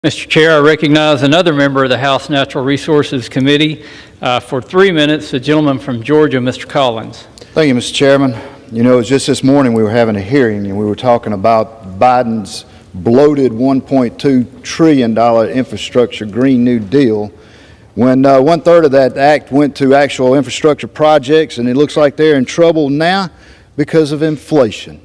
Mr. Chair, I recognize another member of the House Natural Resources Committee for 3 minutes, the gentleman from Georgia, Mr. Collins. Thank you, Mr. Chairman. You know, just this morning we were having a hearing and we were talking about Biden's bloated $1.2 trillion infrastructure Green New Deal, when 1/3 of that act went to actual infrastructure projects, and it looks like they're in trouble now because of inflation.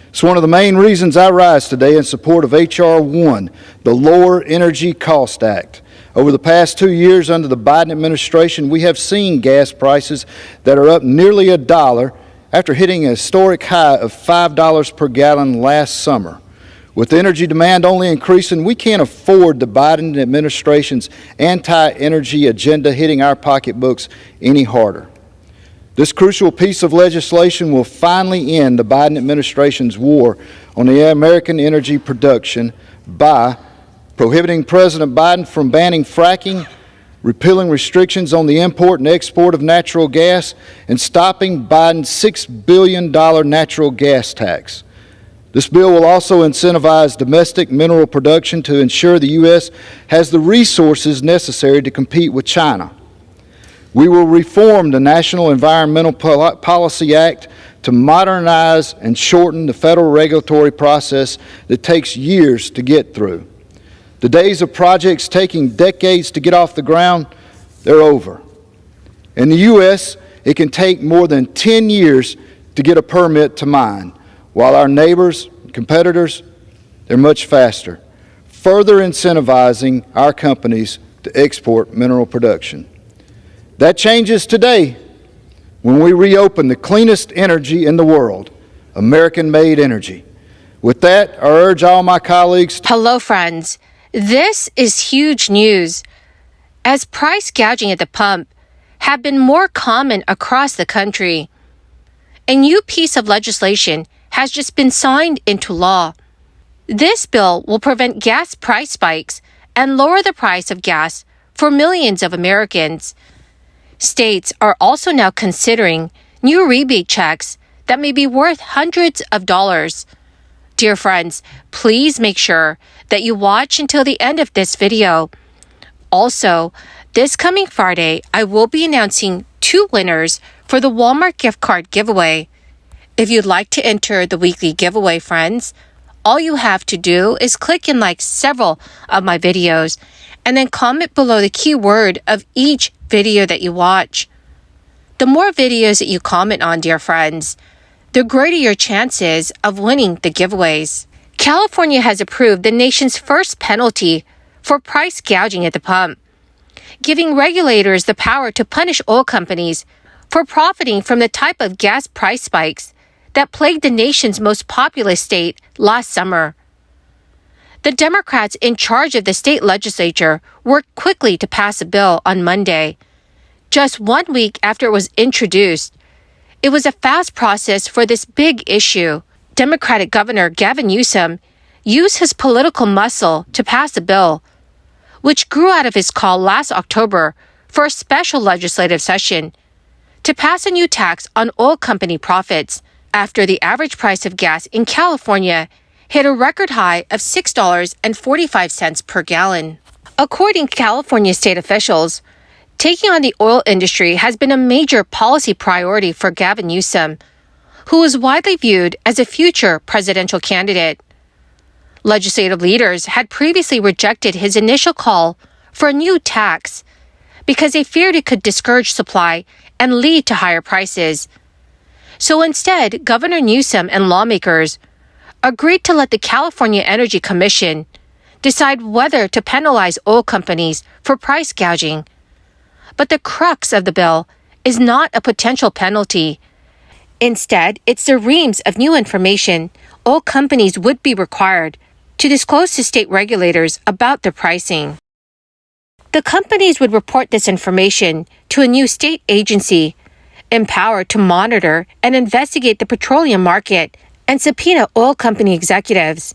It's one of the main reasons I rise today in support of H.R. 1, the Lower Energy Cost Act. Over the past 2 years under the Biden administration, we have seen gas prices that are up nearly $1 after hitting a historic high of $5 per gallon last summer. With energy demand only increasing, we can't afford the Biden administration's anti-energy agenda hitting our pocketbooks any harder. This crucial piece of legislation will finally end the Biden administration's war on the American energy production by prohibiting President Biden from banning fracking, repealing restrictions on the import and export of natural gas, and stopping Biden's $6 billion natural gas tax. This bill will also incentivize domestic mineral production to ensure the U.S. has the resources necessary to compete with China. We will reform the National Environmental Policy Act to modernize and shorten the federal regulatory process that takes years to get through. The days of projects taking decades to get off the ground, they're over. In the U.S., it can take more than 10 years to get a permit to mine, while our neighbors, competitors, they're much faster, further incentivizing our companies to export mineral production. That changes today when we reopen the cleanest energy in the world, American-made energy. With that, I urge all my colleagues to... Hello, friends. This is huge news, as price gouging at the pump have been more common across the country. A new piece of legislation has just been signed into law. This bill will prevent gas price spikes and lower the price of gas for millions of Americans. States are also now considering new rebate checks that may be worth hundreds of dollars. Dear friends, please make sure that you watch until the end of this video. Also, this coming Friday, I will be announcing 2 winners for the Walmart gift card giveaway. If you'd like to enter the weekly giveaway, friends, all you have to do is click and like several of my videos and then comment below the keyword of each video that you watch. The more videos that you comment on, dear friends, the greater your chances of winning the giveaways. California has approved the nation's first penalty for price gouging at the pump, giving regulators the power to punish oil companies for profiting from the type of gas price spikes that plagued the nation's most populous state last summer. The Democrats in charge of the state legislature worked quickly to pass a bill on Monday. Just 1 week after it was introduced, it was a fast process for this big issue. Democratic Governor Gavin Newsom used his political muscle to pass the bill, which grew out of his call last October for a special legislative session to pass a new tax on oil company profits after the average price of gas in California hit a record high of $6.45 per gallon. According to California state officials, taking on the oil industry has been a major policy priority for Gavin Newsom, who is widely viewed as a future presidential candidate. Legislative leaders had previously rejected his initial call for a new tax because they feared it could discourage supply and lead to higher prices. So instead, Governor Newsom and lawmakers agreed to let the California Energy Commission decide whether to penalize oil companies for price gouging. But the crux of the bill is not a potential penalty. Instead, it's the reams of new information oil companies would be required to disclose to state regulators about their pricing. The companies would report this information to a new state agency empowered to monitor and investigate the petroleum market and subpoena oil company executives.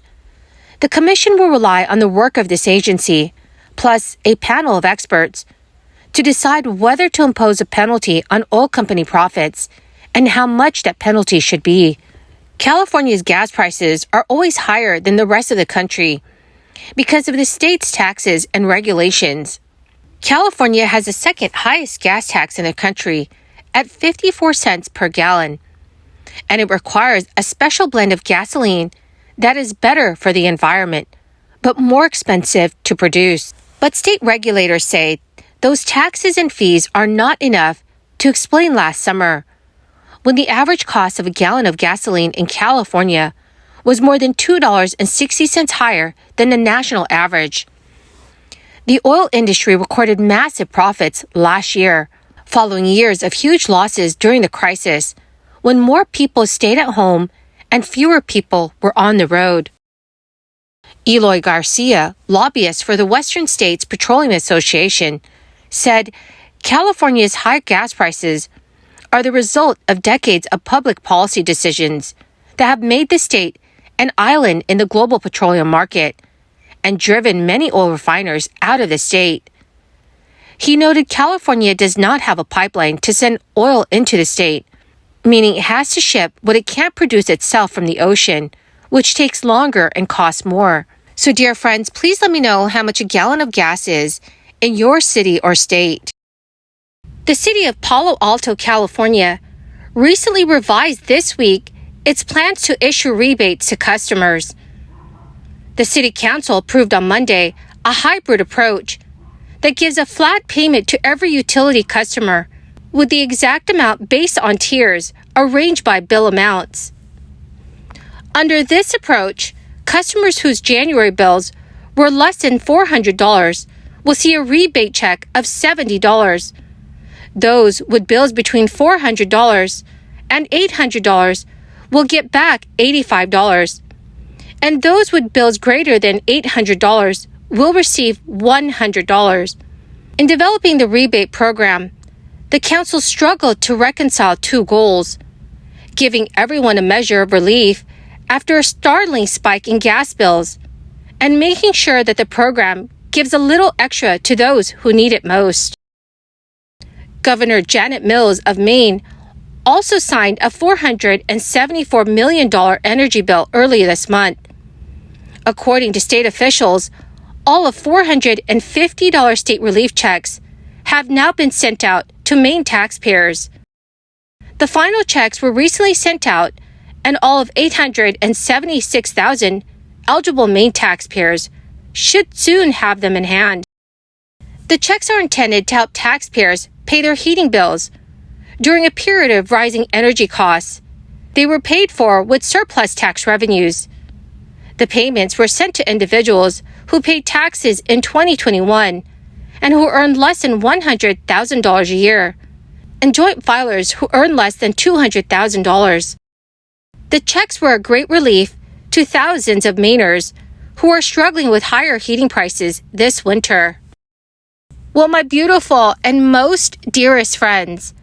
The commission will rely on the work of this agency, plus a panel of experts, to decide whether to impose a penalty on oil company profits and how much that penalty should be. California's gas prices are always higher than the rest of the country, because of the state's taxes and regulations. California has the second highest gas tax in the country at 54 cents per gallon, and it requires a special blend of gasoline that is better for the environment, but more expensive to produce. But state regulators say those taxes and fees are not enough to explain last summer, when the average cost of a gallon of gasoline in California was more than $2.60 higher than the national average. The oil industry recorded massive profits last year, following years of huge losses during the crisis, when more people stayed at home and fewer people were on the road. Eloy Garcia, lobbyist for the Western States Petroleum Association, said California's high gas prices are the result of decades of public policy decisions that have made the state an island in the global petroleum market and driven many oil refiners out of the state. He noted California does not have a pipeline to send oil into the state, meaning it has to ship what it can't produce itself from the ocean, which takes longer and costs more. So, dear friends, please let me know how much a gallon of gas is in your city or state. The city of Palo Alto, California, recently revised this week its plans to issue rebates to customers. The city council approved on Monday a hybrid approach that gives a flat payment to every utility customer, with the exact amount based on tiers arranged by bill amounts. Under this approach, customers whose January bills were less than $400 will see a rebate check of $70. Those with bills between $400 and $800 will get back $85. And those with bills greater than $800 will receive $100. In developing the rebate program, the council struggled to reconcile two goals: giving everyone a measure of relief after a startling spike in gas bills, and making sure that the program gives a little extra to those who need it most. Governor Janet Mills of Maine also signed a $474 million energy bill earlier this month. According to state officials, all of $450 state relief checks have now been sent out to Maine taxpayers. The final checks were recently sent out, and all of 876,000 eligible Maine taxpayers should soon have them in hand. The checks are intended to help taxpayers pay their heating bills. During a period of rising energy costs, they were paid for with surplus tax revenues. The payments were sent to individuals who paid taxes in 2021 and who earned less than $100,000 a year, and joint filers who earned less than $200,000. The checks were a great relief to thousands of Mainers who are struggling with higher heating prices this winter. Well, my beautiful and most dearest friends,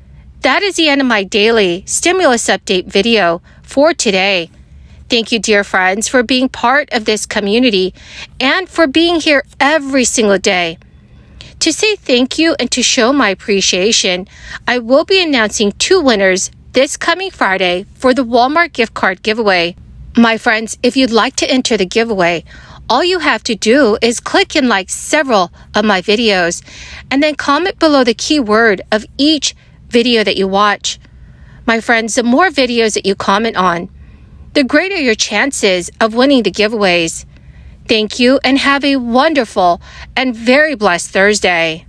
that is the end of my daily stimulus update video for today. Thank you, dear friends, for being part of this community and for being here every single day. To say thank you and to show my appreciation, I will be announcing two winners this coming Friday for the Walmart gift card giveaway. My friends, if you'd like to enter the giveaway, all you have to do is click and like several of my videos and then comment below the keyword of each video that you watch. My friends, the more videos that you comment on, the greater your chances of winning the giveaways. Thank you and have a wonderful and very blessed Thursday.